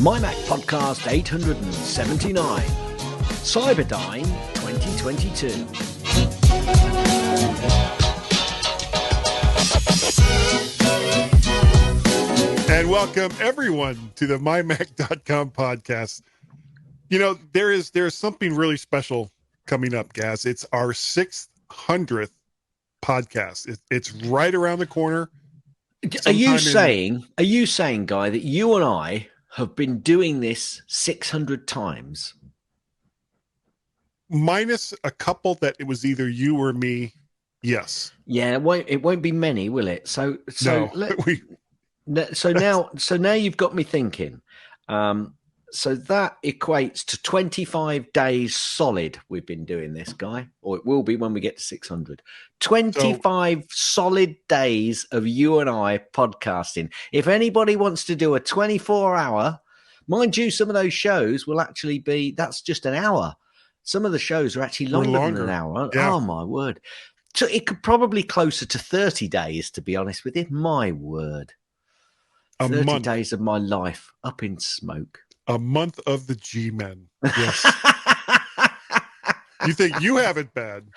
MyMac Podcast 879, Cyberdyne 2022. And welcome everyone to the MyMac.com podcast. You know, there's something really special coming up, Gaz. It's our 600th podcast. It's right around the corner. Are you saying, Guy, that you and I have been doing this 600 times? Minus a couple that it was either you or me. Yes. Yeah, it won't be many, will it? So no. now you've got me thinking. So that equates to 25 days solid we've been doing this, Guy, or it will be when we get to 600. 25 solid days of you and I podcasting. If anybody wants to do a 24-hour, mind you, some of those shows will actually be, that's just an hour. Some of the shows are actually longer than an hour. Yeah. Oh, my word. So it could probably closer to 30 days, to be honest with you. My word. 30 days of my life up in smoke. A month of the GMen. Yes. You think you have it bad?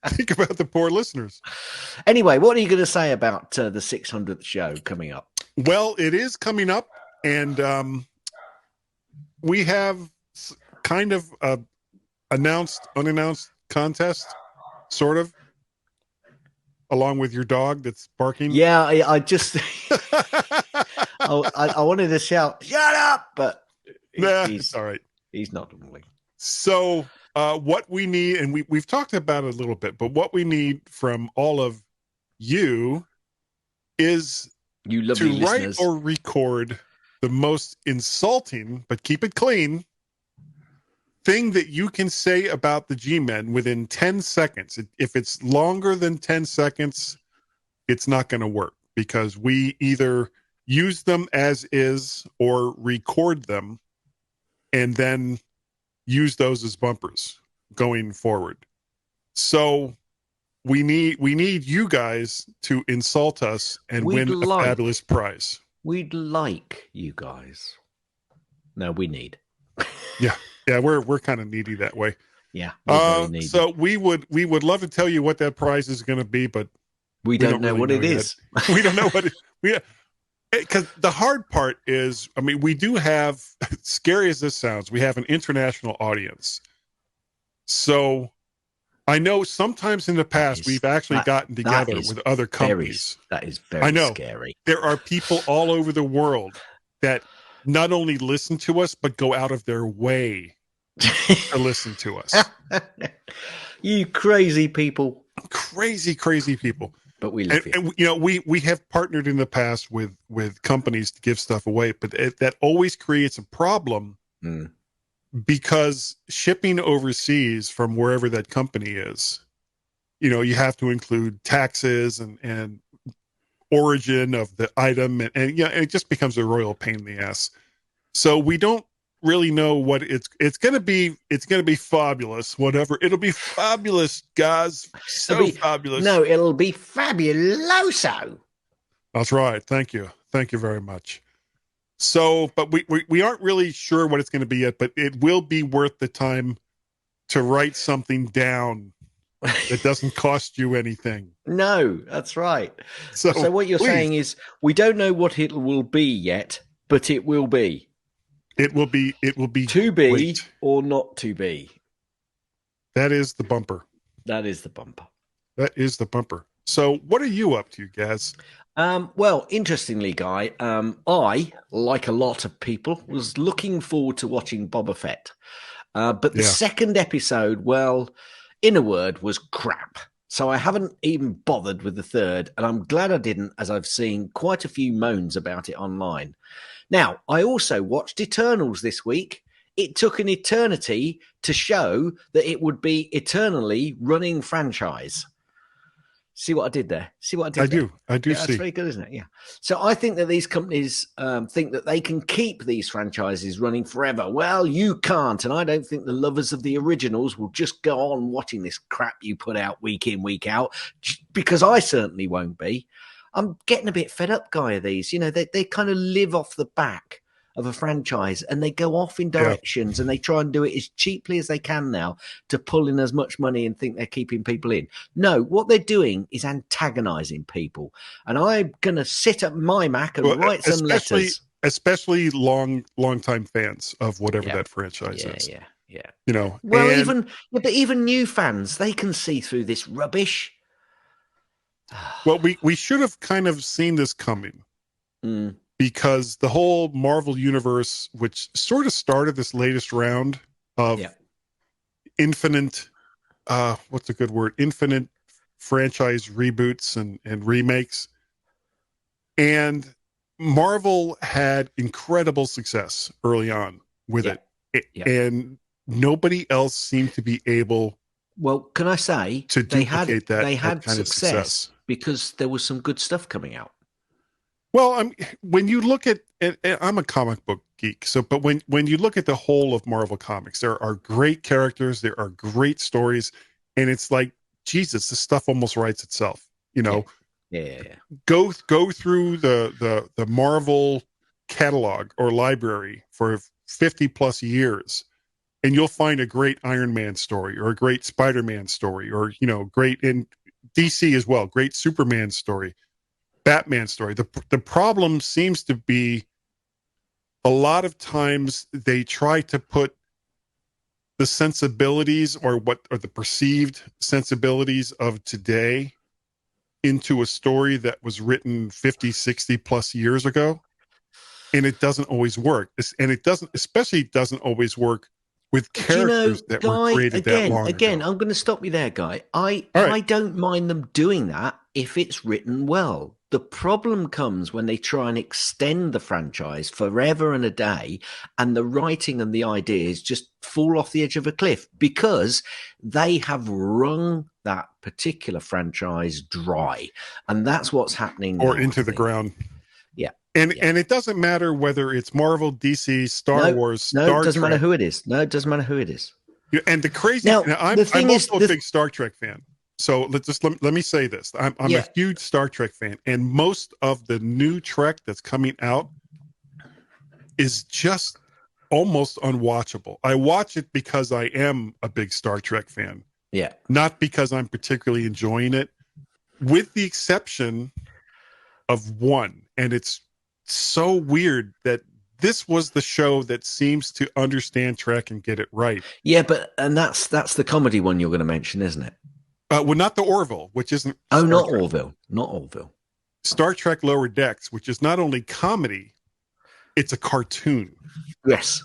Think about the poor listeners. Anyway, what are you going to say about the 600th show coming up? Well, it is coming up, and we have kind of unannounced contest, sort of, along with your dog that's barking. Yeah, I just I wanted to shout, "Shut up!" But he's all right. He's not doing. So, what we need, and we've talked about it a little bit, but what we need from all of you is you lovely to listeners. write or record the most insulting, but keep it clean, thing that you can say about the GMen within 10 seconds. If it's longer than 10 seconds, it's not going to work, because we either use them as is or record them and then use those as bumpers going forward. So we need you guys to insult us and win a fabulous prize. We'd like you guys. No, we need. Yeah, we're kind of needy that way. Yeah. So we would love to tell you what that prize is going to be, but we don't know what it is. We don't know what it. Because the hard part is, I mean, we do have, scary as this sounds, we have an international audience. So I know sometimes in the past we've actually gotten together with other companies. That is very scary. There are people all over the world that not only listen to us, but go out of their way to listen to us. You crazy people. Crazy people. But we love and you know, we have partnered in the past with companies to give stuff away, but that always creates a problem because shipping overseas from wherever that company is, you know, you have to include taxes and origin of the item, and yeah, it just becomes a royal pain in the ass. So we don't really know what it's going to be. It's going to be fabulous. Whatever. It'll be fabulous, guys. Fabulous. No, it'll be fabuloso. That's right. Thank you. Thank you very much. So, but we aren't really sure what it's going to be yet, but it will be worth the time to write something down that doesn't cost you anything. No, that's right. So what you're saying is we don't know what it will be yet, but it will be. It will be to be great. Or not to be. That is the bumper. That is the bumper. So what are you up to, Gaz? Well, interestingly, Guy, I, like a lot of people, was looking forward to watching Boba Fett. But the second episode, well, in a word, was crap. So I haven't even bothered with the third, and I'm glad I didn't, as I've seen quite a few moans about it online. Now, I also watched Eternals this week. It took an eternity to show that it would be eternally running franchise. See what I did there? I do see. That's very good, isn't it? Yeah. So I think that these companies think that they can keep these franchises running forever. Well, you can't. And I don't think the lovers of the originals will just go on watching this crap you put out week in, week out, because I certainly won't be. I'm getting a bit fed up, Guy, of these. They kind of live off the back of a franchise, and they go off in directions, and they try and do it as cheaply as they can now to pull in as much money and think they're keeping people in. No, what they're doing is antagonizing people. And I'm going to sit at MyMac and write some letters. Especially long-time fans of whatever that franchise is. Yeah. Well, but even new fans, they can see through this rubbish. Well, we should have kind of seen this coming. Because the whole Marvel universe, which sort of started this latest round of infinite, what's a good word? Infinite franchise reboots and remakes. And Marvel had incredible success early on with it. And nobody else seemed to be able. Well, can I say to duplicate they had kind success because there was some good stuff coming out. Well, when you look at I'm a comic book geek, but when you look at the whole of Marvel Comics, there are great characters, there are great stories, and it's like, Jesus, this stuff almost writes itself. Yeah. Go through the Marvel catalog or library for 50 plus years, and you'll find a great Iron Man story or a great Spider-Man story, or great in DC as well, great Superman story. Batman story. The problem seems to be a lot of times they try to put the sensibilities or the perceived sensibilities of today into a story that was written 50, 60 plus years ago. And it doesn't always work. And it especially doesn't always work with characters that were created that long ago. I'm going to stop you there, Guy. I don't mind them doing that if it's written well. The problem comes when they try and extend the franchise forever and a day, and the writing and the ideas just fall off the edge of a cliff because they have wrung that particular franchise dry. And that's what's happening or now, into the ground. Yeah. And it doesn't matter whether it's Marvel, DC, Star Wars, Star Trek. No, it doesn't matter who it is. No, it doesn't matter who it is. And the crazy I'm also a big Star Trek fan. So let me say this. I'm a huge Star Trek fan, and most of the new Trek that's coming out is just almost unwatchable. I watch it because I am a big Star Trek fan. Yeah. Not because I'm particularly enjoying it, with the exception of one. And it's so weird that this was the show that seems to understand Trek and get it right. Yeah, and that's the comedy one you're going to mention, isn't it? Well, not the Orville, which isn't. Not Orville. Not Orville. Star Trek Lower Decks, which is not only comedy, it's a cartoon. Yes.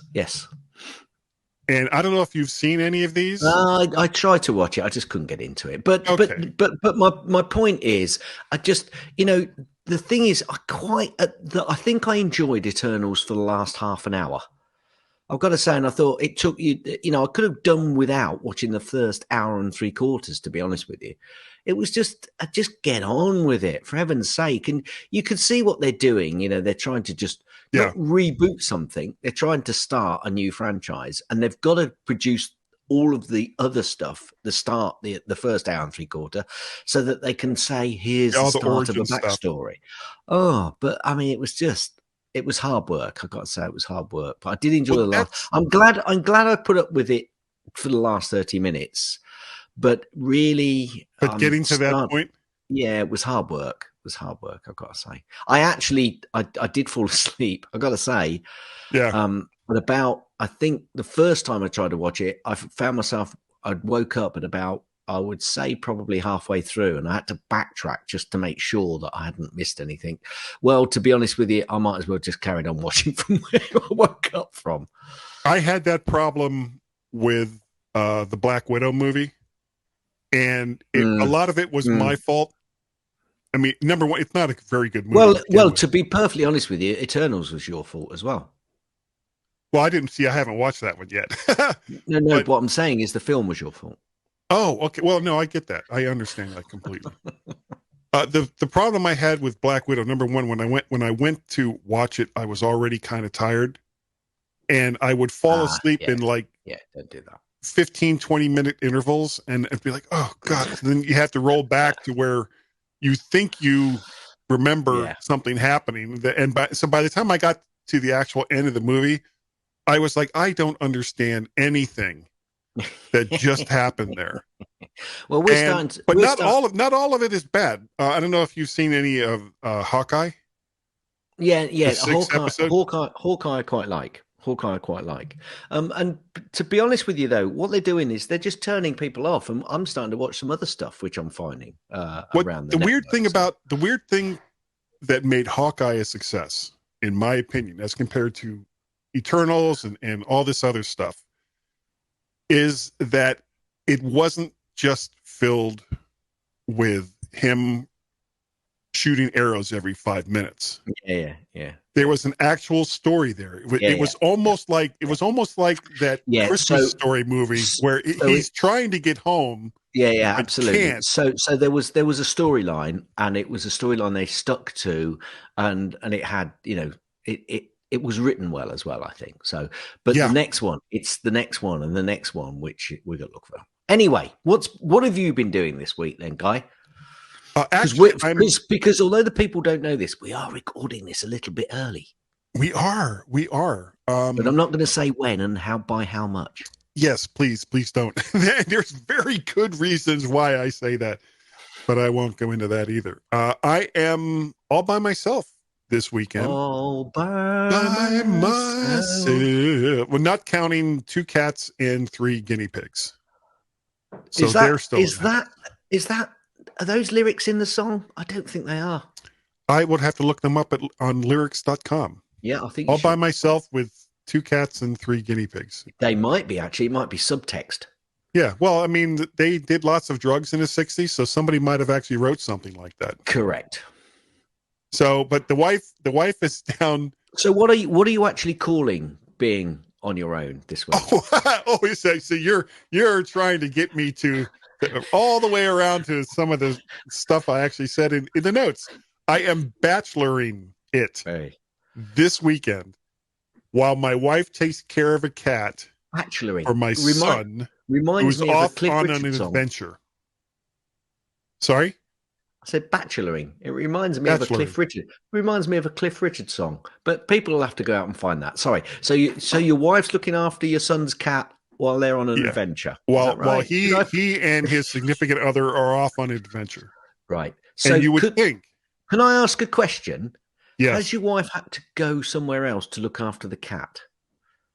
And I don't know if you've seen any of these. I tried to watch it. I just couldn't get into it. But my point is, I just the thing is, I think I enjoyed Eternals for the last half an hour. I've got to say, and I thought it took I could have done without watching the first hour and 3/4, to be honest with you. It was just get on with it, for heaven's sake. And you could see what they're doing. They're trying to just not reboot something. They're trying to start a new franchise, and they've got to produce all of the other stuff, the first hour and 3/4, so that they can say, here's the start of a backstory. Oh, but I mean, it was hard work. I've got to say it was hard work, but I did enjoy the last. I'm glad I put up with it for the last 30 minutes, but really, getting to that point, it was hard work. It was hard work. I've got to say, I did fall asleep. I've got to say, But about, I think the first time I tried to watch it, I found myself, I woke up at about, I would say probably halfway through, and I had to backtrack just to make sure that I hadn't missed anything. Well, to be honest with you, I might as well just carried on watching from where I woke up from. I had that problem with the Black Widow movie, and a lot of it was my fault. I mean, number one, it's not a very good movie. Well, to be perfectly honest with you, Eternals was your fault as well. Well, I haven't watched that one yet. No, but what I'm saying is the film was your fault. Oh, okay. Well, no, I get that. I understand that completely. The problem I had with Black Widow, number one, when I went to watch it, I was already kind of tired, and I would fall asleep in don't do that. 15, 20-minute intervals, and it'd be like, oh God. And then you have to roll back to where you think you remember something happening. So by the time I got to the actual end of the movie, I was like, I don't understand anything that just happened there. Well, not all of it is bad. I don't know if you've seen any of Hawkeye. Yeah. Hawkeye, I quite like. Hawkeye, I quite like. And to be honest with you, though, what they're doing is they're just turning people off, and I'm starting to watch some other stuff, which I'm finding around the weird thing that made Hawkeye a success, in my opinion, as compared to Eternals and all this other stuff, is that it wasn't just filled with him shooting arrows every 5 minutes. Yeah. There was an actual story there. It was almost like that Christmas Story movie where he's trying to get home. Yeah, absolutely. So there was a storyline, and it was a storyline they stuck to, and it had, it was written well as well, I think. So, but the next one, it's the next one and the next one, which we got to look for. Anyway, what have you been doing this week then, Guy? Because although the people don't know this, we are recording this a little bit early. We are. But I'm not going to say when and by how much. Yes, please don't. There's very good reasons why I say that, but I won't go into that either. I am all by myself this weekend. All by myself. Well, not counting 2 cats and 3 guinea pigs. So is that are those lyrics in the song? I don't think they are. I would have to look them up on lyrics.com. Yeah, I think all by myself with 2 cats and 3 guinea pigs. They might be, actually. It might be subtext. Yeah, well, I mean, they did lots of drugs in the 60s, so somebody might have actually wrote something like that. Correct. So, but the wife is down. So what are you actually calling being on your own this week? So you're trying to get me to all the way around to some of the stuff I actually said in the notes. I am bacheloring it this weekend while my wife takes care of a cat. Bacheloring for my son, who's off on an adventure. Sorry? I said bacheloring. It reminds me of a Cliff Richard. It reminds me of a Cliff Richard song. But people will have to go out and find that. Sorry. So your wife's looking after your son's cat while they're on an adventure. While he and his significant other are off on an adventure. Right. So and you would think. Can I ask a question? Yes. Has your wife had to go somewhere else to look after the cat?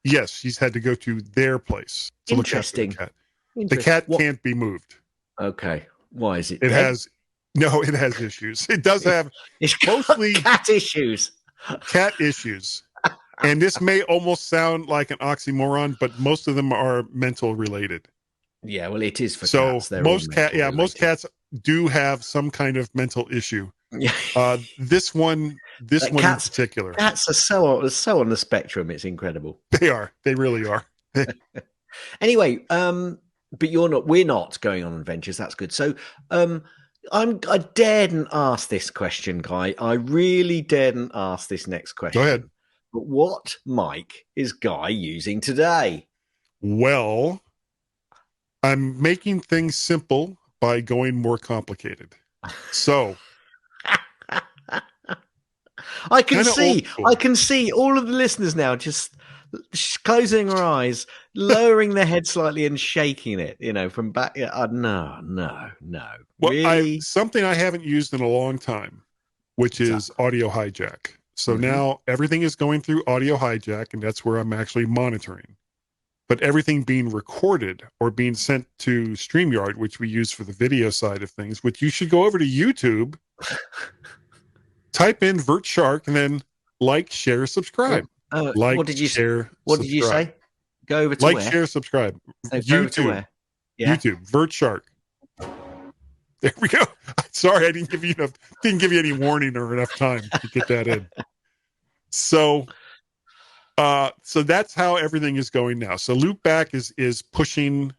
Yes, she's had to go to their place to look after the cat. The cat can't be moved. Okay. Why is it? It has issues. It does have mostly cat issues. Cat issues. And this may almost sound like an oxymoron, but most of them are mental related. Yeah, well, it is for cats. So most cats do have some kind of mental issue. Yeah. This one in particular. Cats are so on the spectrum. It's incredible. They are. They really are. Anyway, but we're not going on adventures. That's good. So, I daren't ask this question, Guy. I really daren't ask this next question. Go ahead. But what mic is Guy using today? Well, I'm making things simple by going more complicated. So I can see all of the listeners now just closing their eyes, lowering their head slightly and shaking it, from back. No. Well, really? Something I haven't used in a long time, which is Audio Hijack. So now everything is going through Audio Hijack, and that's where I'm actually monitoring. But everything being recorded or being sent to StreamYard, which we use for the video side of things, which you should go over to YouTube, type in Vert Shark, and then like, share, subscribe. What did you say? Go over to where? Share, subscribe. YouTube. Yeah. YouTube. Vert Shark. There we go. Sorry, I didn't give you any warning or enough time to get that in. So that's how everything is going now. So Loopback is pushing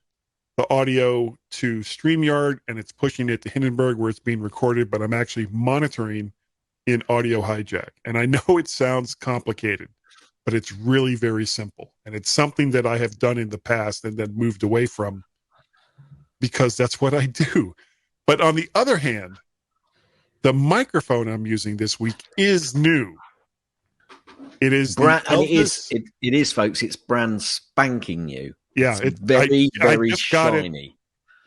the audio to StreamYard, and it's pushing it to Hindenburg where it's being recorded, but I'm actually monitoring in Audio Hijack. And I know it sounds complicated, but it's really very simple. And it's something that I have done in the past and then moved away from because that's what I do. But on the other hand, The microphone I'm using this week is new. It is the and Elvis. it is, folks. It's brand spanking new. Yeah, it's very just shiny.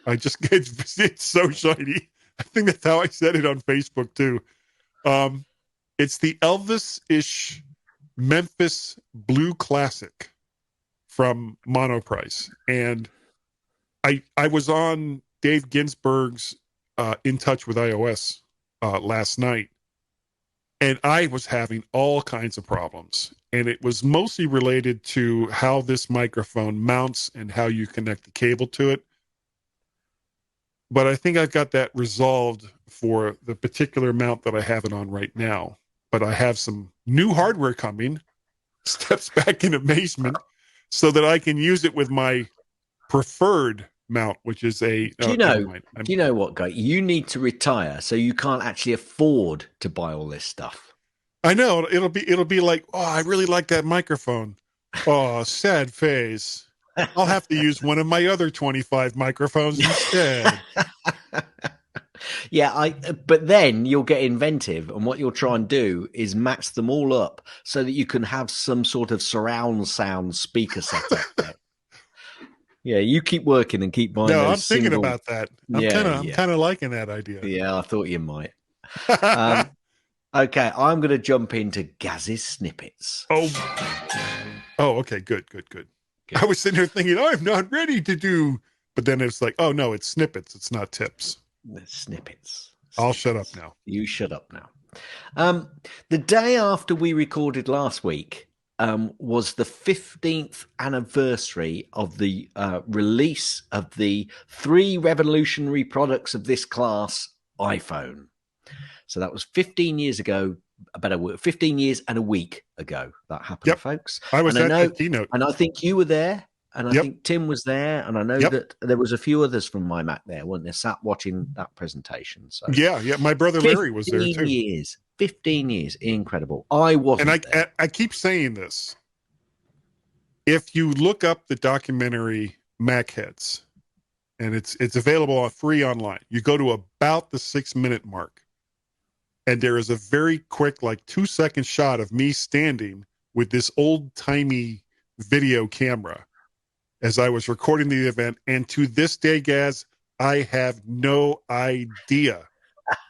It's so shiny. I think that's how I said it on Facebook too. It's the Elvis-ish Memphis Blue Classic from Monoprice, and I was on Dave Ginsburg's In Touch with iOS last night, and I was having all kinds of problems, and it was mostly related to how this microphone mounts and how you connect the cable to it. But I think I've got that resolved for the particular mount that I have it on right now. But I have some new hardware coming, steps back in amazement, so that I can use it with my preferred mount, which is a... Do you know what, Guy? You need to retire so you can't actually afford to buy all this stuff. I know. It'll be like, oh, I really like that microphone. Oh, sad face. I'll have to use one of my other 25 microphones instead. Yeah, but then you'll get inventive, and what you'll try and do is match them all up so that you can have some sort of surround sound speaker setup there. Yeah, you keep working and keep buying. No, I'm thinking about that. I'm kind of liking that idea. Yeah, I thought you might. Okay, I'm going to jump into Gaz's snippets. Oh, okay, good. I was sitting here thinking, I'm not ready to do, but then it's like, oh no, it's snippets. It's not tips. Snippets. I'll shut up now. You shut up now. The day after we recorded last week was the 15th anniversary of the release of the 3 revolutionary products of this class iPhone. So that was 15 years ago. 15 years and a week ago that happened, folks. I was at the keynote. And I think you were there, and I think Tim was there, and I know that there was a few others from MyMac there, weren't there, sat watching that presentation. So yeah, my brother Larry was there too. 15 years, incredible. I wasn't and I keep saying this. If you look up the documentary Mac Heads, and it's available free online, you go to about the 6-minute mark. And there is a very quick, like 2-second shot of me standing with this old-timey video camera as I was recording the event. And to this day, Gaz, I have no idea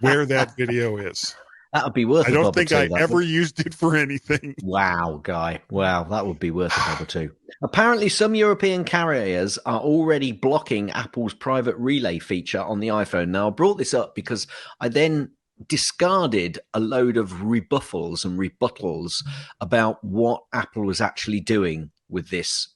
where that video is. That would be worth. I don't think I ever used it for anything. Wow, Guy. Wow, that would be worth a bubble too. Apparently, some European carriers are already blocking Apple's private relay feature on the iPhone. Now, I brought this up because I then discarded a load of rebuttals about what Apple was actually doing with this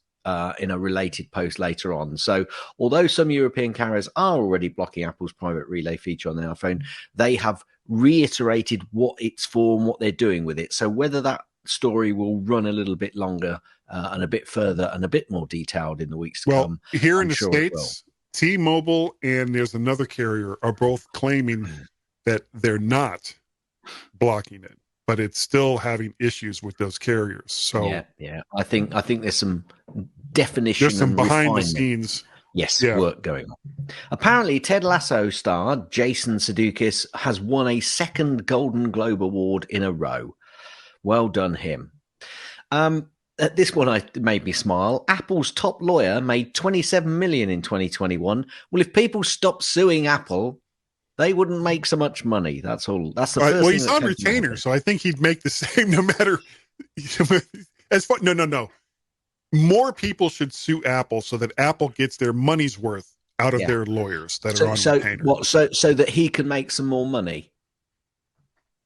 in a related post later on. So although some European carriers are already blocking Apple's private relay feature on the iPhone, they have reiterated what it's for and what they're doing with it. So whether that story will run a little bit longer and a bit further and a bit more detailed in the weeks to come. Here in the States, T-Mobile and there's another carrier are both claiming that they're not blocking it, but it's still having issues with those carriers. So yeah. I think there's some definition. There's some behind the scenes. Work going on. Apparently, Ted Lasso star Jason Sudeikis has won a second Golden Globe Award in a row. Well done, him. This one made me smile. Apple's top lawyer made $27 million in 2021. Well, if people stopped suing Apple, they wouldn't make so much money. That's all. That's the first thing. Well, he's on retainer, so I think he'd make the same no matter. As far, no. More people should sue Apple so that Apple gets their money's worth out of their lawyers that are on retainer. So that he can make some more money.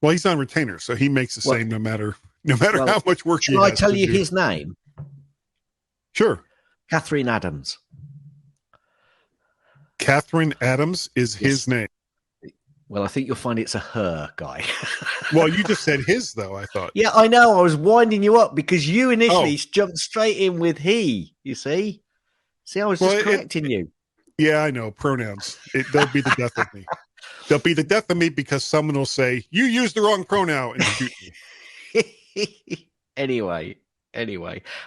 Well, he's on retainer, so he makes the same no matter how much work he has. Shall I tell you his name? Sure. Catherine Adams. Catherine Adams is his name. Well, I think you'll find it's a her, Guy. Well, you just said his, though, I thought. Yeah, I know. I was winding you up because you initially jumped straight in with he, you see? See, I was just correcting you. Yeah, I know. Pronouns. They'll be the death of me. They'll be the death of me because someone will say, you used the wrong pronoun and shoot me. Anyway,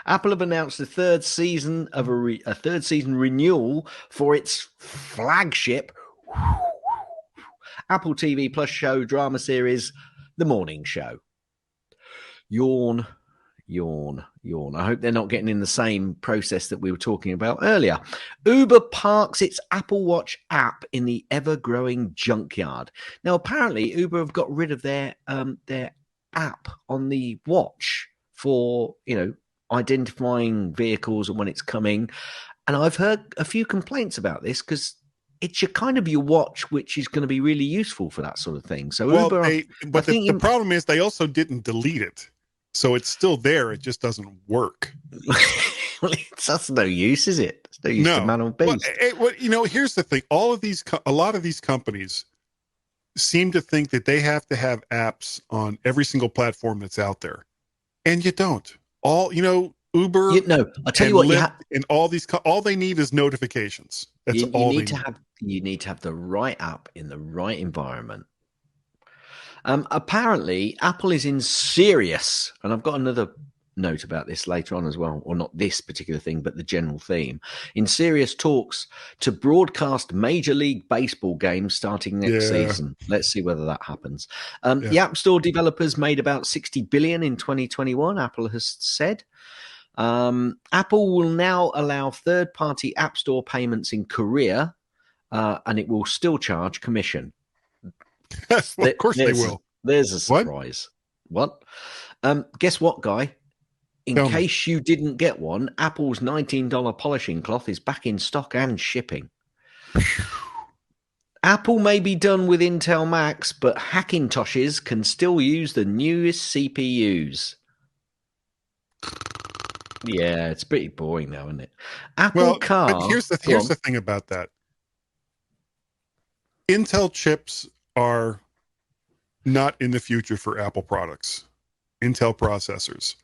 Apple have announced a third season renewal for its flagship Apple TV Plus show drama series, The Morning Show. Yawn, yawn, yawn. I hope they're not getting in the same process that we were talking about earlier. Uber parks its Apple Watch app in the ever-growing junkyard. Now, apparently, Uber have got rid of their app on the watch for, identifying vehicles and when it's coming. And I've heard a few complaints about this because it's your watch, which is going to be really useful for that sort of thing. So Uber, the problem is they also didn't delete it. So it's still there. It just doesn't work. That's no use, is it? It's no use to man on beast. Here's the thing. A lot of these companies seem to think that they have to have apps on every single platform that's out there. And you don't. Uber, I tell you what, Lyft, and all they need is notifications. That's all they need. You need to have the right app in the right environment. Apparently, Apple is in serious, and I've got another note about this later on as well, or not this particular thing, but the general theme, in serious talks to broadcast Major League Baseball games starting next season. Let's see whether that happens. The App Store developers made about 60 billion in 2021, Apple has said. Apple will now allow third-party App Store payments in Korea, and it will still charge commission. Well, of course they will. There's a surprise. What? Guess what, Guy? In case you didn't get one, Apple's $19 polishing cloth is back in stock and shipping. Apple may be done with Intel Macs, but Hackintoshes can still use the newest CPUs. Yeah, it's pretty boring now, isn't it? But here's the thing about that. Intel chips are not in the future for Apple products, Intel processors.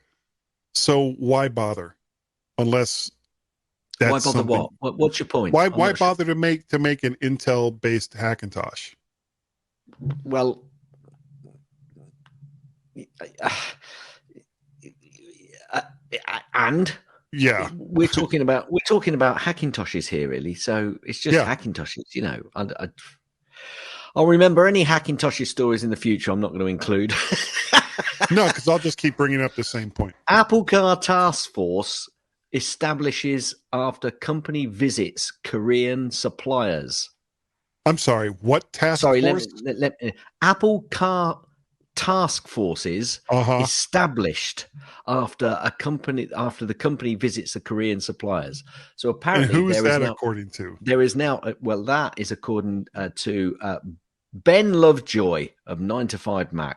So why bother? Unless that's why bother something. What? What's your point? Why bother to make an Intel based Hackintosh? Well, and yeah, we're talking about Hackintoshes here, really. So it's just Hackintoshes, I'll remember any Hackintoshes stories in the future. I'm not going to include. No, because I'll just keep bringing up the same point. Apple Car Task Force establishes after company visits Korean suppliers. I'm sorry, what task force? Apple Car Task Forces established after the company visits the Korean suppliers. So apparently, and who is that according to? There is now. That is according to Ben Lovejoy of 9to5Mac.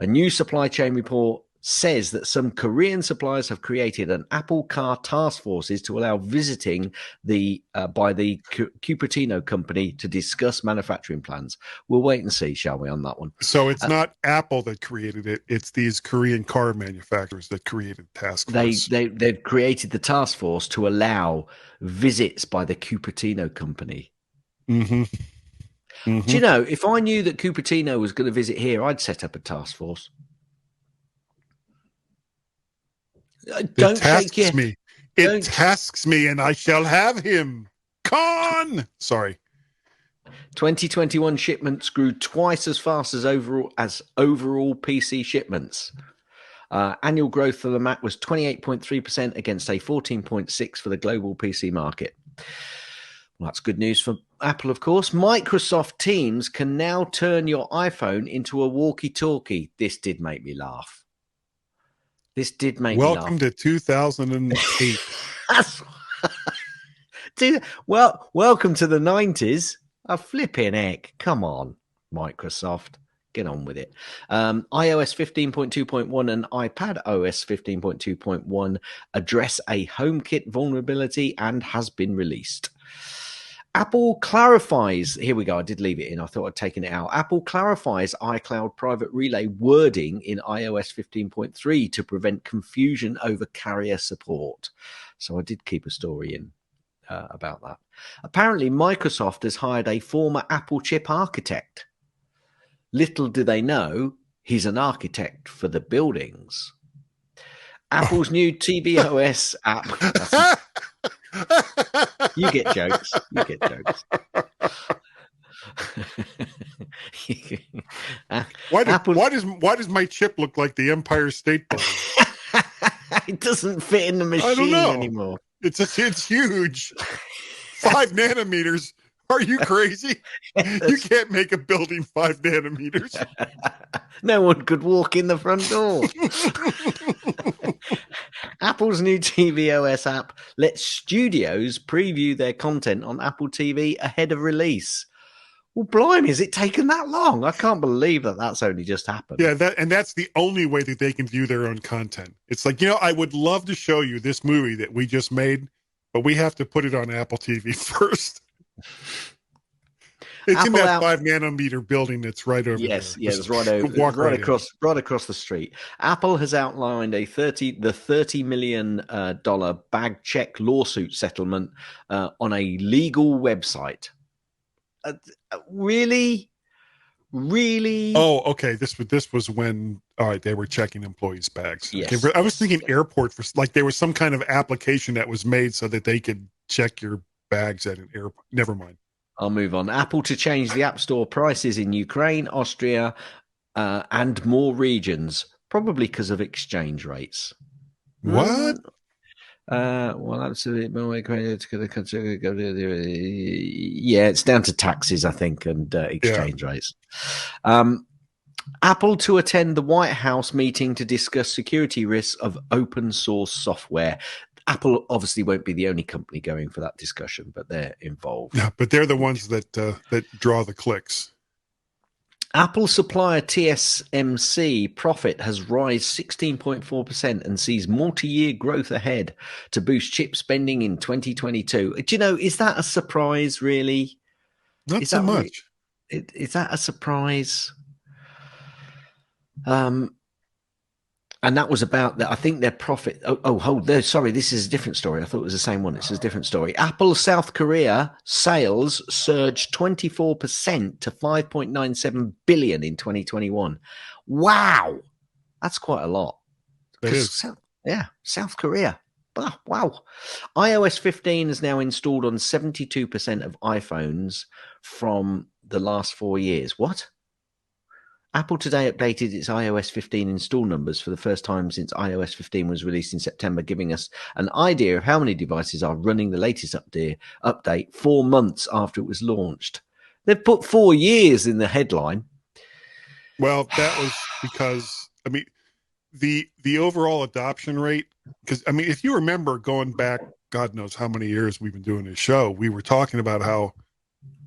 A new supply chain report says that some Korean suppliers have created an Apple Car Task Forces to allow visiting by the Cupertino company to discuss manufacturing plans. We'll wait and see, shall we, on that one? So it's not Apple that created it; it's these Korean car manufacturers that created task force. They've created the task force to allow visits by the Cupertino company. Mm-hmm. Mm-hmm. Do you know, if I knew that Cupertino was going to visit here, I'd set up a task force. It tasks me, and I shall have him. Sorry. 2021 shipments grew twice as fast as overall PC shipments. Annual growth for the Mac was 28.3% against a 14.6% for the global PC market. Well, that's good news for Apple, of course. Microsoft Teams can now turn your iPhone into a walkie-talkie. This did make me laugh. Welcome to 2008. Well, welcome to the 90s. A flipping heck. Come on, Microsoft. Get on with it. iOS 15.2.1 and iPad OS 15.2.1 address a HomeKit vulnerability and has been released. Apple clarifies, here we go, I did leave it in, I thought I'd taken it out. Apple clarifies iCloud Private Relay wording in iOS 15.3 to prevent confusion over carrier support. So I did keep a story in about that. Apparently, Microsoft has hired a former Apple chip architect. Little do they know, he's an architect for the buildings. Apple's new tvOS app. You get jokes. Apple. Why does my chip look like the Empire State Building? It doesn't fit in the I don't machine know. anymore. It's huge. 5 nanometers. Are you crazy? You can't make a building 5 nanometers. No one could walk in the front door. Apple's new tvOS app lets studios preview their content on Apple TV ahead of release. Well, blimey, has it taken that long? I can't believe that that's only just happened. Yeah, that's the only way that they can view their own content. It's like, I would love to show you this movie that we just made, but we have to put it on Apple TV first. It's in that 5 nanometer building that's right over there. Yes, it's right over, right across the street. Apple has outlined the $30 million bag check lawsuit settlement on a legal website. Really? Oh, okay. This was when they were checking employees' bags. Yes. Okay. I was thinking airport for like there was some kind of application that was made so that they could check your bags at an airport. Never mind. I'll move on. Apple to change the App Store prices in Ukraine, Austria, and more regions, probably because of exchange rates. What? Well, absolutely. Yeah, it's down to taxes, I think, and exchange rates. Apple to attend the White House meeting to discuss security risks of open source software. Apple obviously won't be the only company going for that discussion, but they're involved. Yeah, but they're the ones that draw the clicks. Apple supplier TSMC profit has risen 16.4% and sees multi-year growth ahead to boost chip spending in 2022. Do you know, is that a surprise, really? Not so much. Is that a surprise? And that was about that. I think their profit. Sorry, this is a different story. I thought it was the same one. It's a different story. Apple South Korea sales surged 24% to 5.97 billion in 2021. Wow, that's quite a lot. It is. South Korea. Oh, wow. iOS 15 is now installed on 72% of iPhones from the last 4 years. What? Apple today updated its iOS 15 install numbers for the first time since iOS 15 was released in September, giving us an idea of how many devices are running the latest update 4 months after it was launched. They've put 4 years in the headline. Well, that was because, the overall adoption rate, because, if you remember going back, God knows how many years we've been doing this show, we were talking about how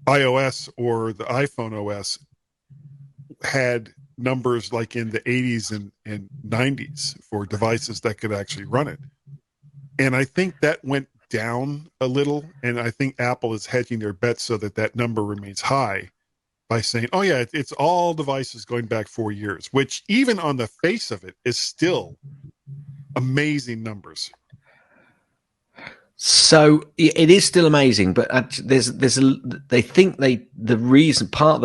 iOS or the iPhone OS had numbers like in the 80s and 90s for devices that could actually run it. And I think that went down a little, and I think Apple is hedging their bets so that number remains high by saying, oh yeah, it's all devices going back 4 years, which even on the face of it is still amazing numbers. So it is still amazing, but part of the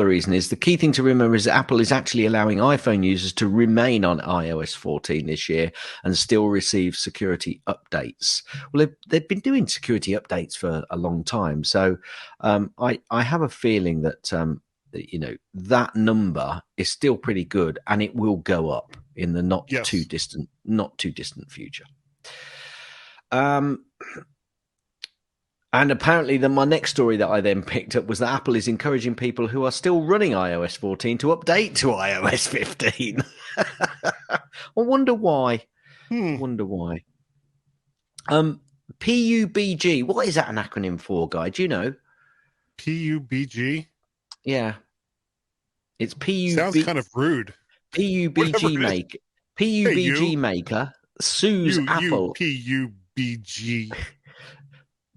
reason is the key thing to remember is that Apple is actually allowing iPhone users to remain on iOS 14 this year and still receive security updates. Well, they've been doing security updates for a long time, so I have a feeling that that number is still pretty good, and it will go up in the not too distant future. And apparently my next story that I then picked up was that Apple is encouraging people who are still running iOS 14 to update to iOS 15. I wonder why. PUBG. What is that an acronym for, Guy? Do you know? PUBG? Yeah. It's PUBG. Sounds kind of rude. PUBG maker. PUBG maker sues Apple. PUBG.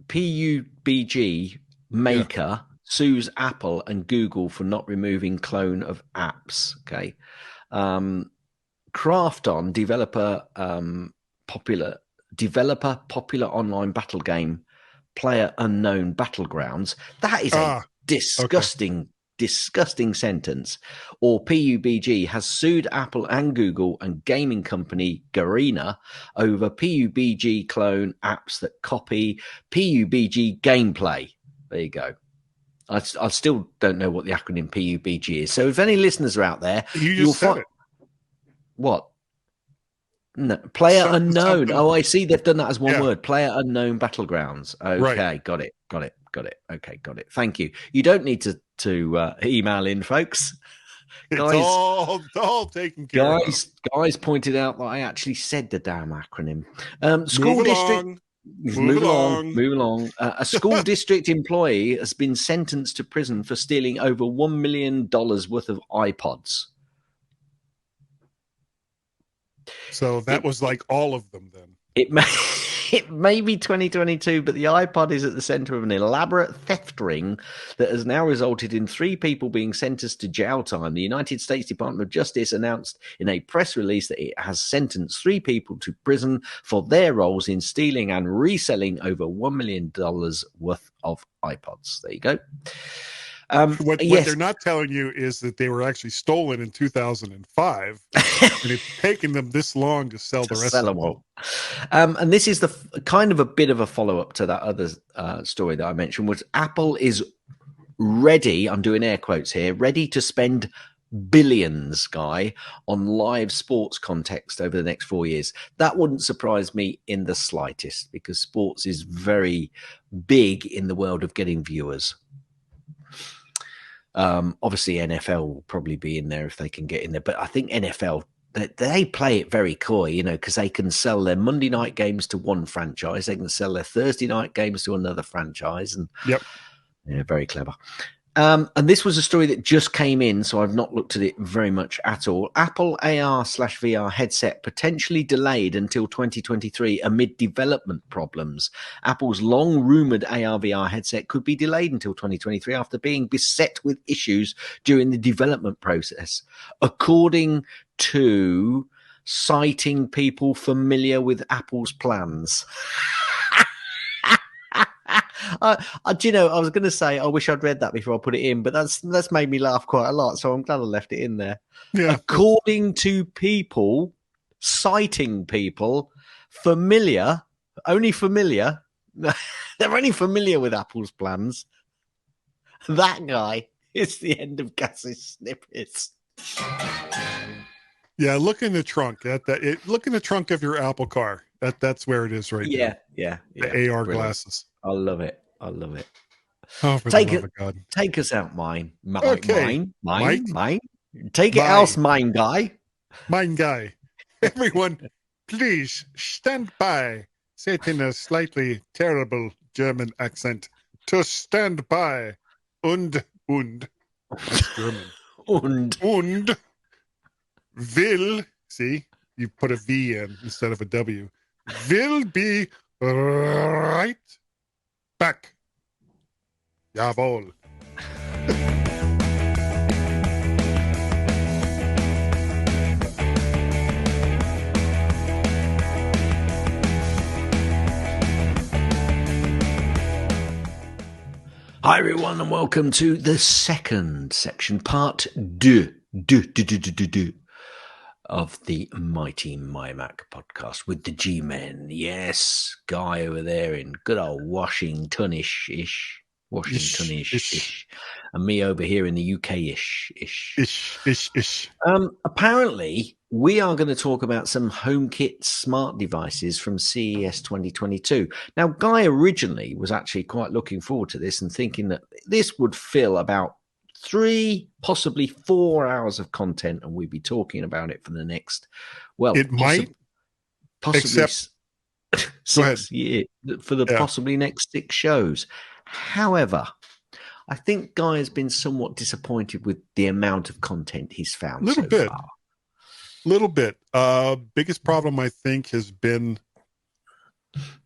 PUBG maker sues Apple and Google for not removing clone of apps. Okay. Krafton, popular online battle game, Player Unknown Battlegrounds. That is a disgusting sentence. Or PUBG has sued Apple and Google and gaming company Garena over PUBG clone apps that copy PUBG gameplay. There you go. I still don't know what the acronym PUBG is. So if any listeners are out there, You just said it. What? No, player unknown. Oh, I see. They've done that as one word. Player unknown battlegrounds. Okay, right. Got it. Okay, got it. Thank you. You don't need to email in, folks. It's all taken care of. Guys pointed out that I actually said the damn acronym. Move along. A school district employee has been sentenced to prison for stealing over $1 million worth of iPods. So that was like all of them then. It may be 2022, but the iPod is at the center of an elaborate theft ring that has now resulted in 3 people being sentenced to jail time. The United States Department of Justice announced in a press release that it has sentenced 3 people to prison for their roles in stealing and reselling over $1 million worth of iPods. There you go. What they're not telling you is that they were actually stolen in 2005, and it's taken them this long to sell the rest of them all. And this is the kind of a bit of a follow-up to that other story that I mentioned, was Apple is ready, I'm doing air quotes here, ready to spend billions, Guy, on live sports context over the next 4 years. That wouldn't surprise me in the slightest, because sports is very big in the world of getting viewers. Obviously NFL will probably be in there if they can get in there, but I think NFL, they play it very coy, because they can sell their Monday night games to one franchise, they can sell their Thursday night games to another franchise, and very clever. And this was a story that just came in, so I've not looked at it very much at all. Apple AR/VR headset potentially delayed until 2023 amid development problems. Apple's long-rumored AR/VR headset could be delayed until 2023 after being beset with issues during the development process, according to citing people familiar with Apple's plans. Do you know, I was going to say I wish I'd read that before I put it in, but that's made me laugh quite a lot, so I'm glad I left it in there. Yeah. According to people, citing people familiar, only familiar, they're only familiar with Apple's plans. That guy is the end of Gaz's snippets. Yeah, look in the trunk. Look in the trunk of your Apple car. That's where it is right now. Yeah. The AR Brilliant. Glasses. I love it. Oh, for the love of God. Take us out, mine. Okay. Mine. Take it else, mine guy. Mine guy. Everyone, please stand by. Say it in a slightly terrible German accent. To stand by. Und. That's German. Und. Will. See? You put a V in instead of a W. Will be right back. Jawohl. Hi everyone, and welcome to the second section, part 2 of the mighty MyMac podcast with the GMen. Yes, Guy over there in good old Washington-ish, and me over here in the UK-ish. Apparently, we are going to talk about some HomeKit smart devices from CES 2022. Now, Guy originally was actually quite looking forward to this and thinking that this would fill about 3, possibly 4 hours of content, and we'd be talking about it for the next, possibly except 6 years, for the possibly next 6 shows. However, I think Guy has been somewhat disappointed with the amount of content he's found so far. Little bit. Biggest problem, I think, has been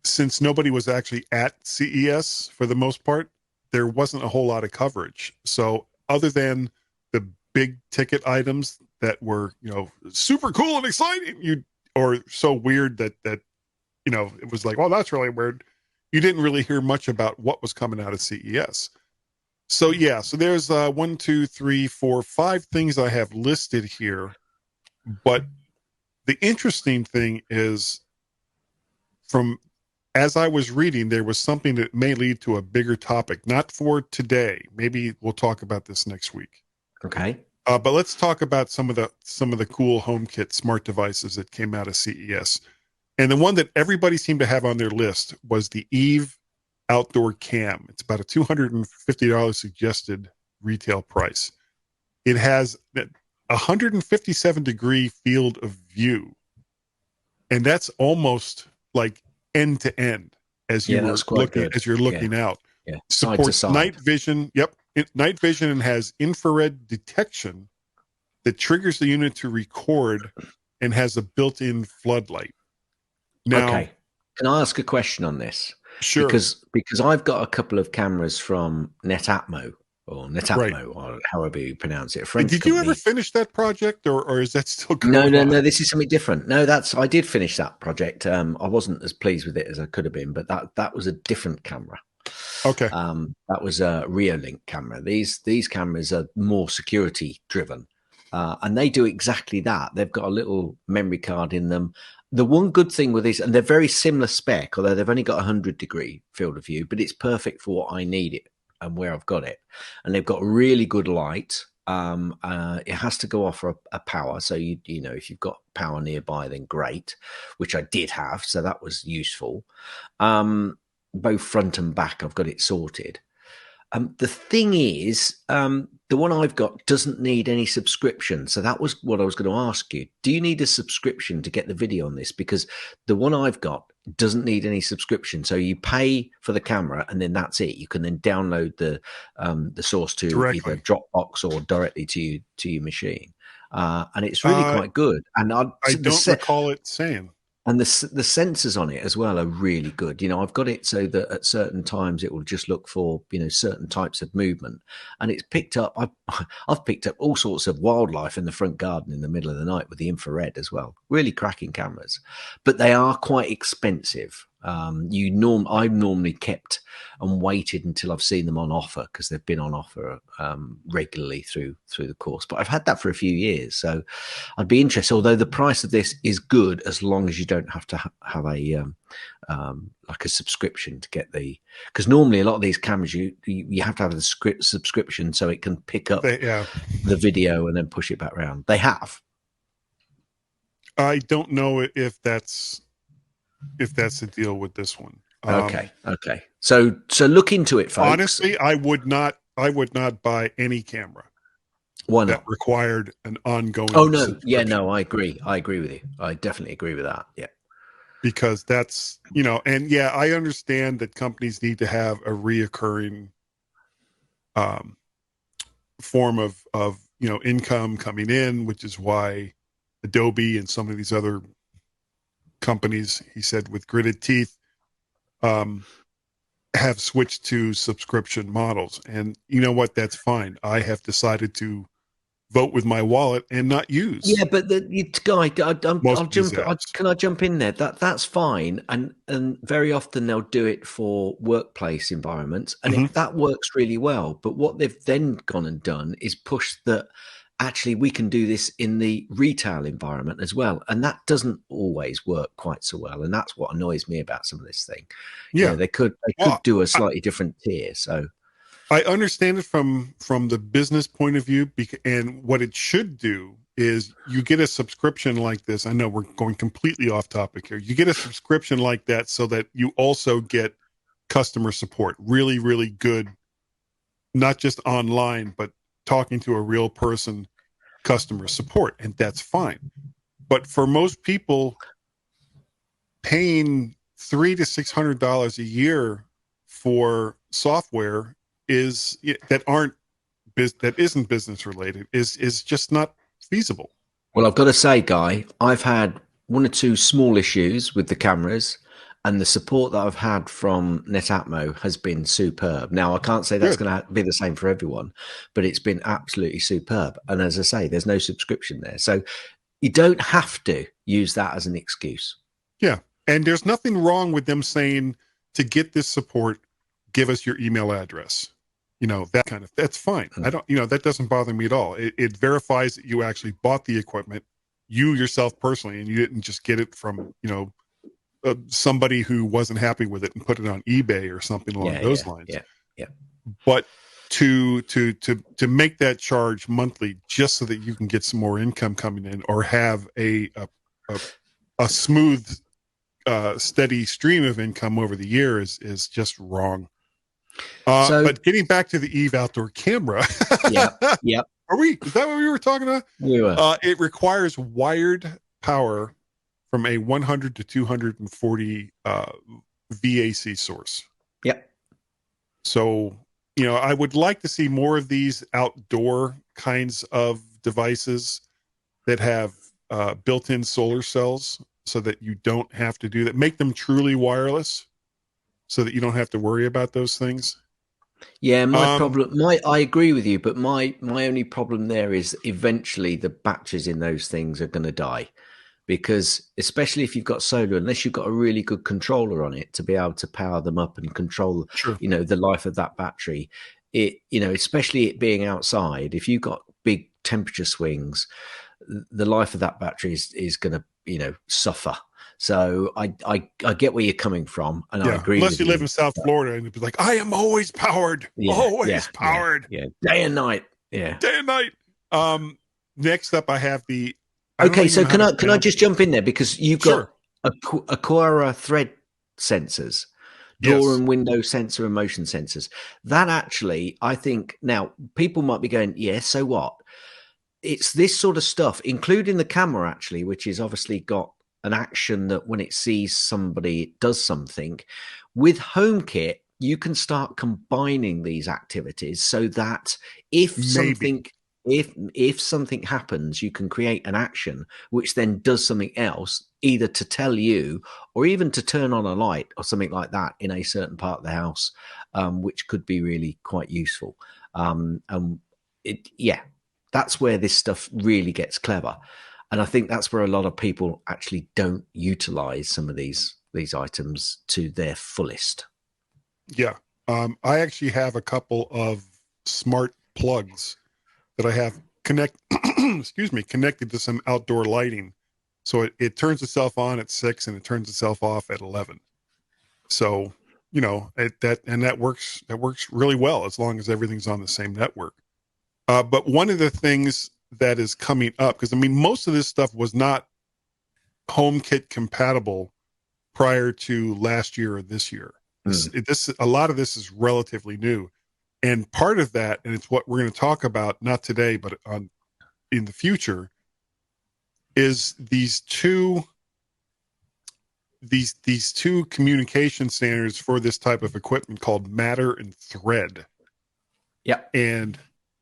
since nobody was actually at CES for the most part, there wasn't a whole lot of coverage. So other than the big ticket items that were, super cool and exciting, or so weird that it was like, oh, that's really weird. You didn't really hear much about what was coming out of CES. So there's 1, 2, 3, 4, 5 things I have listed here. But the interesting thing is, from as I was reading, there was something that may lead to a bigger topic, not for today. Maybe we'll talk about this next week. Okay. But let's talk about some of the cool HomeKit smart devices that came out of CES. And the one that everybody seemed to have on their list was the Eve Outdoor Cam. It's about a $250 suggested retail price. It has a 157-degree field of view, and that's almost like end to end as you were looking good. as you're looking out. Yeah, Supports side to night side. vision. Yep, night vision, and has infrared detection that triggers the unit to record, and has a built-in floodlight. Now, Okay. Can I ask a question on this? sure. Because I've got a couple of cameras from Netatmo Right. or however you pronounce it, a Did French you company. ever finish that project, or is that still going No, on? this is something different. No, I did finish that project. I wasn't as pleased with it as I could have been, but that was a different camera. Okay. That was a Reolink camera. These cameras are more security driven, and they do exactly that. They've got a little memory card in them. The one good thing with these, and they're very similar spec, although they've only got a 100-degree field of view, but it's perfect for what I need it and where I've got it. And they've got really good light. It has to go off a power, so you know, if you've got power nearby, then great, which I did have, so that was useful. Both front and back, I've got it sorted. The thing is, the one I've got doesn't need any subscription. So that was what I was going to ask you. Do you need a subscription to get the video on this? Because the one I've got doesn't need any subscription. So you pay for the camera and then that's it. You can then download the source to Directly. either Dropbox or directly to your machine. And it's really quite good. And I don't recall it saying. And the sensors on it as well are really good. You know, I've got it so that at certain times it will just look for, you know, certain types of movement, and it's picked up. I've picked up all sorts of wildlife in the front garden in the middle of the night with the infrared as well. Really cracking cameras, but they are quite expensive. I've normally kept and waited until I've seen them on offer because they've been on offer regularly through the course. But I've had that for a few years, so I'd be interested. Although the price of this is good as long as you don't have to have a like a subscription to get because normally a lot of these cameras you have to have a subscription so it can pick up the video and then push it back around. They have. I don't know if that's the deal with this one. Okay. So look into it, folks. Honestly, I would not buy any camera. Why not? That required an ongoing. Oh no, yeah, no, I agree with you. I definitely agree with that. Yeah, because that's, you know, and yeah, I understand that companies need to have a reoccurring form of you know, income coming in, which is why Adobe and some of these other companies, he said, with gritted teeth, have switched to subscription models. And you know what? That's fine. I have decided to vote with my wallet and not use. Yeah, but Guy, I'll jump. Can I jump in there? That's fine, and very often they'll do it for workplace environments, and that works really well. But what they've then gone and done is push that actually we can do this in the retail environment as well, and that doesn't always work quite so well, and that's what annoys me about some of this thing. Yeah, you know, they could do a slightly different tier. So I understand it from the business point of view, and what it should do is you get a subscription like this. I know we're going completely off topic here. You get a subscription like that so that you also get customer support, really, really good, not just online, but talking to a real person, customer support, and that's fine. But for most people, paying $300 to $600 a year for software that isn't business related is just not feasible. Well, I've got to say, Guy, I've had one or two small issues with the cameras, and the support that I've had from Netatmo has been superb. Now, I can't say that's going to be the same for everyone, but it's been absolutely superb. And as I say, there's no subscription there, so you don't have to use that as an excuse. Yeah, and there's nothing wrong with them saying, to get this support, give us your email address. You know, that's fine. I don't, you know, that doesn't bother me at all. It verifies that you actually bought the equipment, you yourself personally, and you didn't just get it from, you know, somebody who wasn't happy with it and put it on eBay or something along those lines. Yeah. But to make that charge monthly just so that you can get some more income coming in, or have a smooth, steady stream of income over the year is just wrong. But getting back to the Eve outdoor camera, Yep. Is that what we were talking about? We were. It requires wired power from a 100 to 240 VAC source. Yep. So, I would like to see more of these outdoor kinds of devices that have built-in solar cells, so that you don't have to do that. Make them truly wireless, so that you don't have to worry about those things. Yeah, I agree with you, but my only problem there is eventually the batteries in those things are going to die, because especially if you've got solar, unless you've got a really good controller on it to be able to power them up and control, the life of that battery, especially it being outside, if you've got big temperature swings, the life of that battery is going to, suffer. So I get where you're coming from, and I agree. Unless you live in South Florida and it'd be like, I am always powered, powered, day and night, day and night. Next up, I have the. Okay, so can I just jump in there, because you've got Aquara thread sensors, door and window sensor and motion sensors. That actually, I think, now people might be going, so what? It's this sort of stuff, including the camera actually, which is obviously got an action that when it sees somebody, it does something. With HomeKit, you can start combining these activities so that if something happens, you can create an action which then does something else, either to tell you or even to turn on a light or something like that in a certain part of the house, which could be really quite useful. That's where this stuff really gets clever. And I think that's where a lot of people actually don't utilize some of these items to their fullest. Yeah. I actually have a couple of smart plugs that I have connected to some outdoor lighting. So it turns itself on at 6 and it turns itself off at 11. So, that works really well as long as everything's on the same network. But one of the things that is coming up, because most of this stuff was not HomeKit compatible prior to last year or this year. A lot of this is relatively new, and part of that, and it's what we're going to talk about, not today, but in the future, is these two communication standards for this type of equipment called Matter and Thread. Yeah, and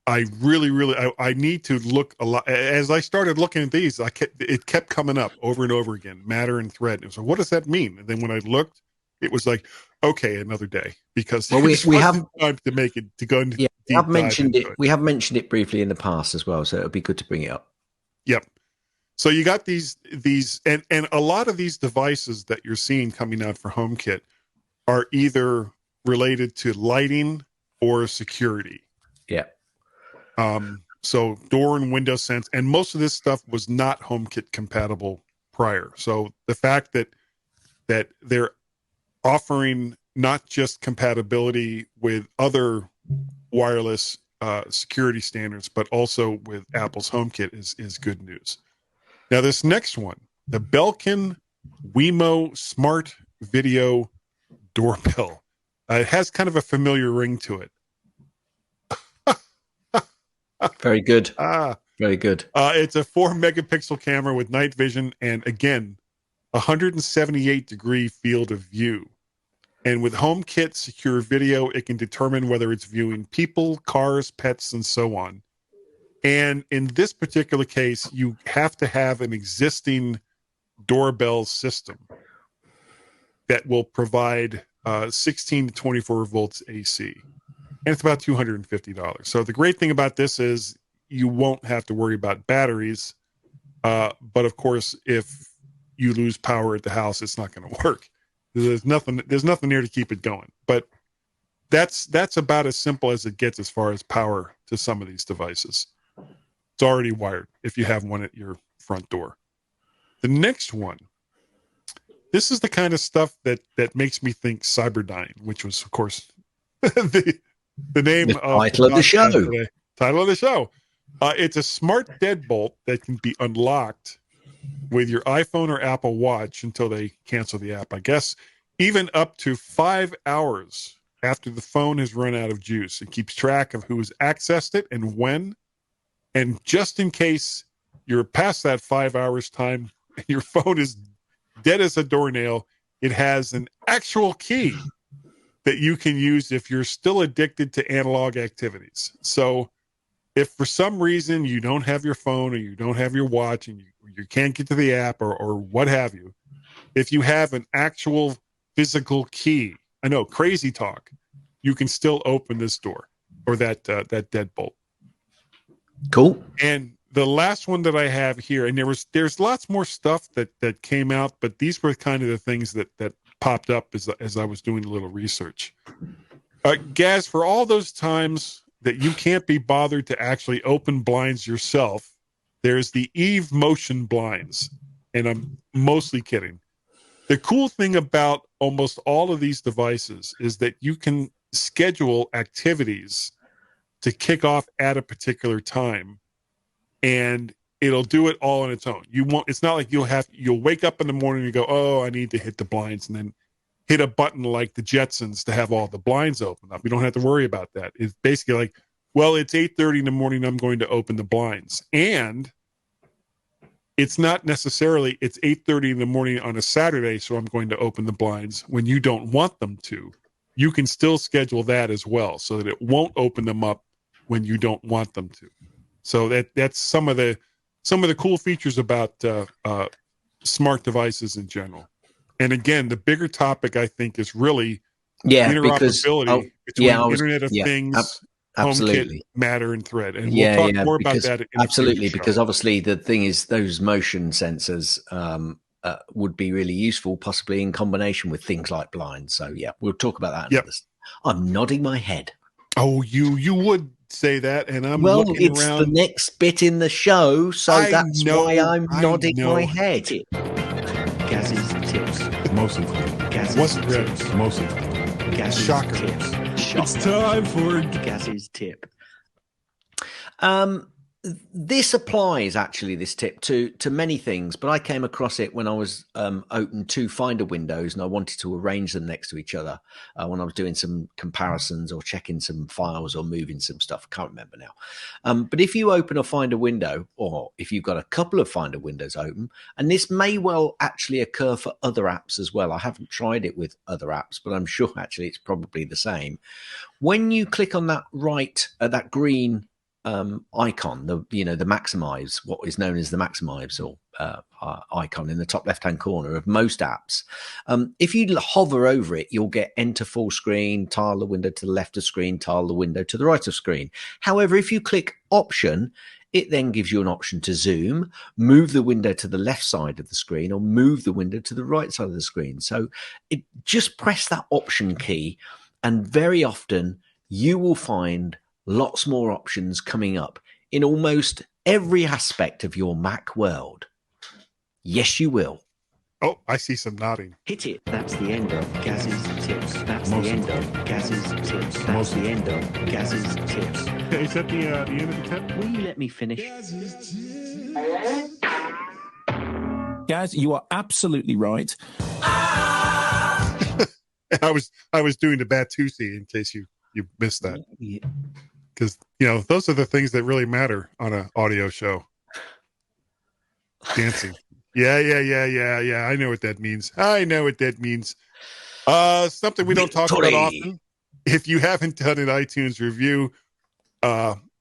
I really, I need to look a lot. As I started looking at these, it kept coming up over and over again, Matter and Thread. And so what does that mean? And then when I looked, it was like, okay, another day, because we have time to make it, to go into we have mentioned it. We have mentioned it briefly in the past as well. So it'll be good to bring it up. Yep. So you got these, and a lot of these devices that you're seeing coming out for HomeKit are either related to lighting or security. Yeah. So door and window sense, and most of this stuff was not HomeKit compatible prior. So the fact that they're offering not just compatibility with other wireless security standards, but also with Apple's HomeKit is good news. Now this next one, the Belkin Wemo Smart Video Doorbell. It has kind of a familiar ring to it. Very good. Very good. It's a 4 megapixel camera with night vision, and again, 178-degree field of view. And with HomeKit secure video, it can determine whether it's viewing people, cars, pets, and so on. And in this particular case, you have to have an existing doorbell system that will provide 16 to 24 volts AC. And it's about $250. So the great thing about this is you won't have to worry about batteries. But of course, if you lose power at the house, it's not going to work. There's nothing there to keep it going. But that's about as simple as it gets as far as power to some of these devices. It's already wired if you have one at your front door. The next one this is the kind of stuff that makes me think Cyberdyne, which was, of course, the name of title of the show. Today. Title of the show. It's a smart deadbolt that can be unlocked with your iPhone or Apple Watch until they cancel the app, I guess, even up to 5 hours after the phone has run out of juice. It keeps track of who has accessed it and when. And just in case you're past that 5 hours time and your phone is dead as a doornail, it has an actual key that you can use if you're still addicted to analog activities. So if for some reason you don't have your phone or you don't have your watch and you can't get to the app or what have you, if you have an actual physical key, I know, crazy talk, you can still open this door or that deadbolt. Cool. And the last one that I have here, and there's lots more stuff that came out, but these were kind of the things that popped up as I was doing a little research. Gaz, for all those times that you can't be bothered to actually open blinds yourself, there's the Eve motion blinds, and I'm mostly kidding. The cool thing about almost all of these devices is that you can schedule activities to kick off at a particular time, and it'll do it all on its own. It's not like you'll wake up in the morning and go, oh, I need to hit the blinds, and then hit a button like the Jetsons to have all the blinds open up. You don't have to worry about that. It's basically like, well, it's 8:30 in the morning, I'm going to open the blinds. And it's not necessarily it's 8:30 in the morning on a Saturday, so I'm going to open the blinds when you don't want them to. You can still schedule that as well so that it won't open them up when you don't want them to. So that's some of the cool features about smart devices in general. And again, the bigger topic I think is really interoperability between Internet of Things, HomeKit, Matter, and Thread. And we'll talk more about that. Absolutely, because obviously the thing is those motion sensors would be really useful, possibly in combination with things like blinds. So yeah, we'll talk about that. Yep. I'm nodding my head. Oh, you would say that, and I'm looking it's around. The next bit in the show, so that's why I'm nodding my head. Gaz's tips. Mostly. Gaz's tips. Mostly. Gaz's Shocker. Tips. It's time for Gaz's tip. This applies, actually, this tip to many things, but I came across it when I was opening two Finder windows and I wanted to arrange them next to each other when I was doing some comparisons or checking some files or moving some stuff. I can't remember now. But if you open a Finder window, or if you've got a couple of Finder windows open, and this may well actually occur for other apps as well. I haven't tried it with other apps, but I'm sure actually it's probably the same. When you click on that that green icon, the maximize, what is known as the maximize or icon in the top left hand corner of most apps, if you hover over it, you'll get enter full screen, tile the window to the left of screen, tile the window to the right of screen. However, if you click option, it then gives you an option to zoom, move the window to the left side of the screen, or move the window to the right side of the screen. So just press that option key, and very often you will find lots more options coming up in almost every aspect of your Mac world. Yes, you will. Oh, I see some nodding. Hit it. That's the end of Gaz's tips. That's the end of Gaz's tips. That's the end of Gaz's tips. Is that the end of the tip? Will you let me finish? Gaz, you are absolutely right. I was doing the Batusi in case you missed that. Yeah. Because, those are the things that really matter on an audio show. Dancing. Yeah. I know what that means. Something we don't talk about often. If you haven't done an iTunes review,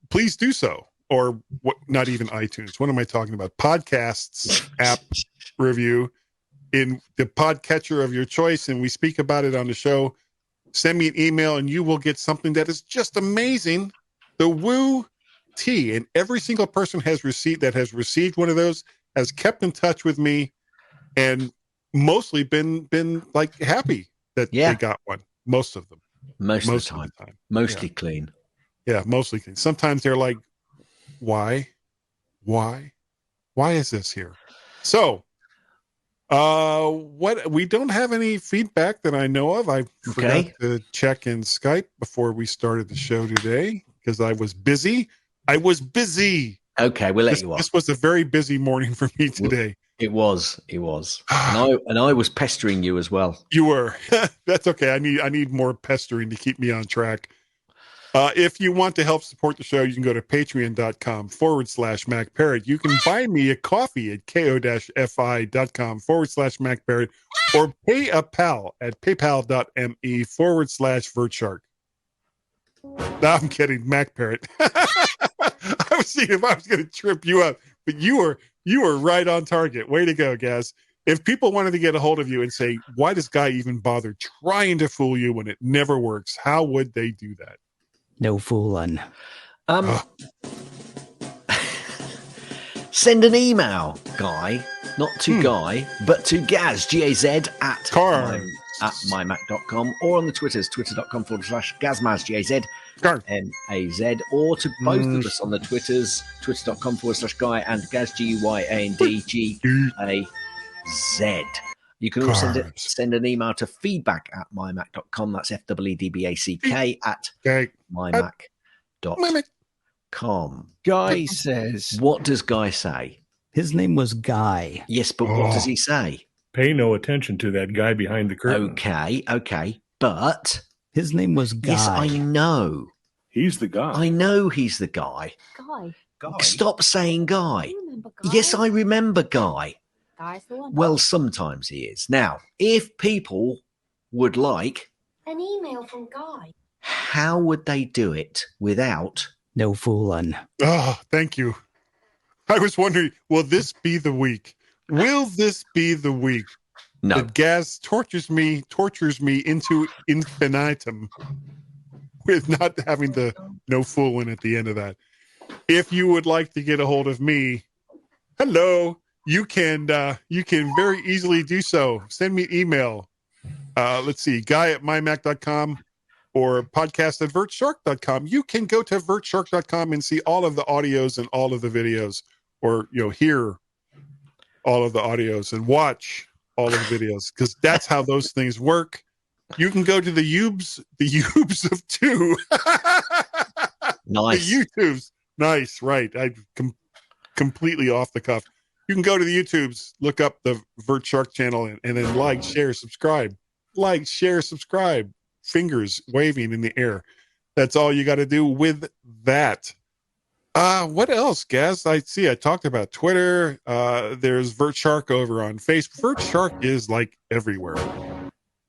please do so. Or not even iTunes. What am I talking about? Podcasts app review in the podcatcher of your choice. And we speak about it on the show. Send me an email and you will get something that is just amazing. The Woo Tea, and every single person has received one of those has kept in touch with me and mostly been like happy that they got one. Most of them. Most of the time. Mostly clean. Yeah, mostly clean. Sometimes they're like, why is this here? So What we don't have any feedback that I know of. I forgot to check in Skype before we started the show today because I was busy. Okay, we'll let you off. This was a very busy morning for me today. It was. And I was pestering you as well. You were. That's okay. I need more pestering to keep me on track. If you want to help support the show, you can go to patreon.com/MacParrot. You can buy me a coffee at ko-fi.com/MacParrot or pay a pal at paypal.me/VertShark. No, I'm kidding, MacParrot. I was seeing if I was going to trip you up, but you were right on target. Way to go, Gaz. If people wanted to get a hold of you and say, why does Guy even bother trying to fool you when it never works? How would they do that? No fooling. Send an email, Guy, not to Guy, but to Gaz, Gaz, at mymac.com, or on the Twitters, twitter.com/Gazmaz, Gaz, MAZ, or to both of us on the Twitters, twitter.com/Guy and Gaz, GUYAND, You can also send an email to feedback@mymac.com. That's FWDBACK at mymac.com. Guy says. What does Guy say? His name was Guy. Yes, but what does he say? Pay no attention to that guy behind the curtain. Okay. But his name was Guy. Yes, I know. He's the guy. I know he's the guy. Guy. Stop saying Guy. You remember Guy? Yes, I remember Guy. Guy's the one. Well, sometimes he is. Now, if people would like an email from Guy, how would they do it without no fooling? Oh, thank you. I was wondering, will this be the week? Will this be the week that Gaz tortures me into infinitum with not having the no fooling at the end of that? If you would like to get a hold of me, hello, you can very easily do so. Send me an email. Let's see, guy@mymac.com or podcast@vertshark.com. You can go to vertshark.com and see all of the audios and all of the videos, or hear all of the audios and watch all of the videos, because that's how those things work. You can go to the YouTubes of two. Nice. The YouTubes. Nice, right. I completely off the cuff. You can go to the YouTubes, look up the Vert Shark channel, and then like, share, subscribe. Like, share, subscribe. Fingers waving in the air. That's all you got to do with that. What else, Gaz? I talked about Twitter. There's Vert Shark over on Facebook. Vert Shark is like everywhere.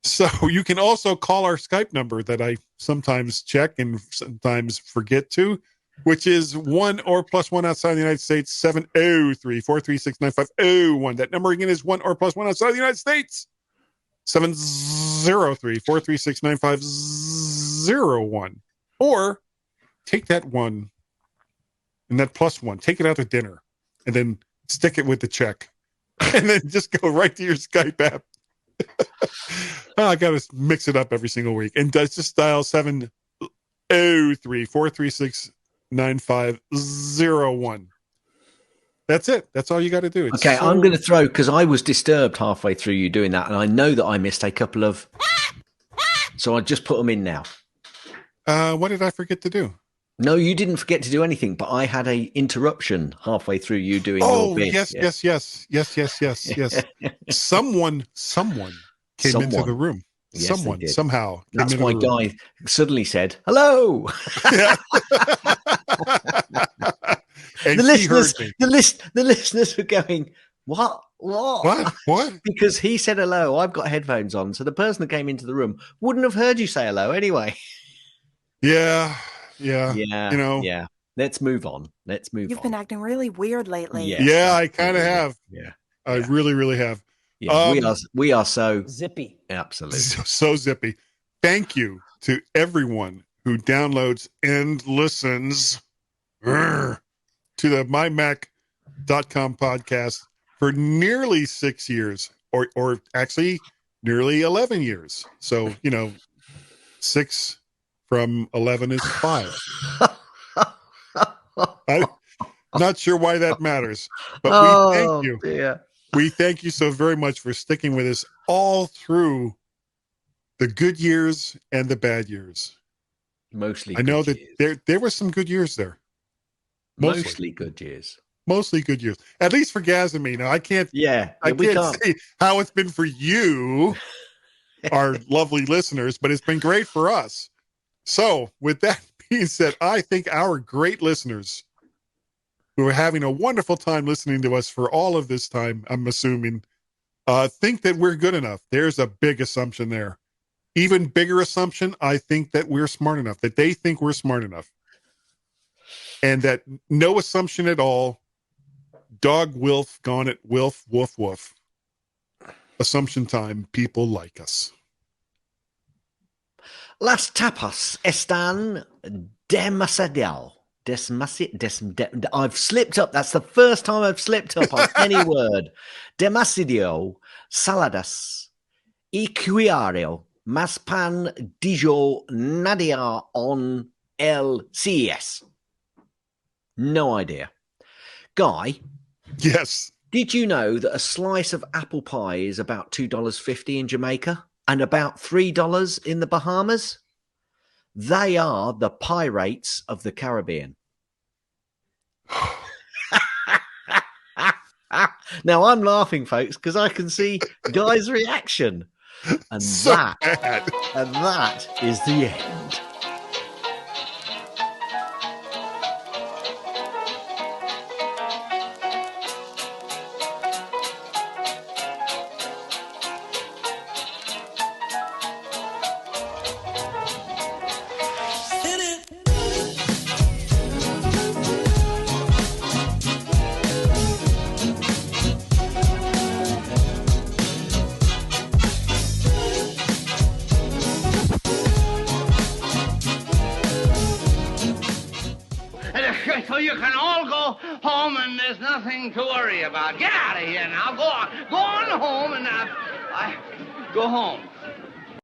So you can also call our Skype number that I sometimes check and sometimes forget to, which is 1 or +1 outside the United States, 703-436-9501. That number again is 1 or +1 outside the United States, 703-436-9501. Or take that 1 and that +1, take it out to dinner, and then stick it with the check, and then just go right to your Skype app. I got to mix it up every single week, and just dial 703-436-9501. That's it. That's all you got to do. Okay, I'm going to throw, because I was disturbed halfway through you doing that, and I know that I missed a couple of, so I just put them in now. What did I forget to do? No, you didn't forget to do anything, but I had a interruption halfway through you doing your bit. Yes. Someone came into the room. Yes, someone, somehow. That's why Guy suddenly said, hello. And the listeners were going, what? Because he said hello. I've got headphones on. So the person that came into the room wouldn't have heard you say hello anyway. Yeah. Yeah. Let's move on. You've been acting really weird lately. Yes, yeah, I kind of have. Yeah. I really, really have. Yeah, we are so zippy. Absolutely. So zippy. Thank you to everyone who downloads and listens to the MyMac.com podcast for nearly 6 years, or actually nearly 11 years. So, 6 from 11 is 5. I'm not sure why that matters, but we thank you. Dear. We thank you so very much for sticking with us all through the good years and the bad years. Mostly I know good that years. there were some good years there. Mostly good years. Mostly good years. At least for Gaz and me. Now, I can't say how it's been for you, our lovely listeners, but it's been great for us. So, with that being said, I think our great listeners who are having a wonderful time listening to us for all of this time, I'm assuming, think that we're good enough. There's a big assumption there. Even bigger assumption, I think that we're smart enough, that they think we're smart enough. And that no assumption at all. Dog Wilf, gone it, Wilf, woof, woof. Assumption time, people like us. Las tapas están demasiado. I've slipped up. That's the first time I've slipped up on any word. Demasiado saladas y cuiaro más pan dijo nadia on el CES. No idea. Guy? Yes. Did you know that a slice of apple pie is about $2.50 in Jamaica and about $3 in the Bahamas? They are the pirates of the Caribbean. Now, I'm laughing, folks, because I can see Guy's reaction. And that is the end. So you can all go home and there's nothing to worry about. Get out of here now. Go on. Go on home and go home.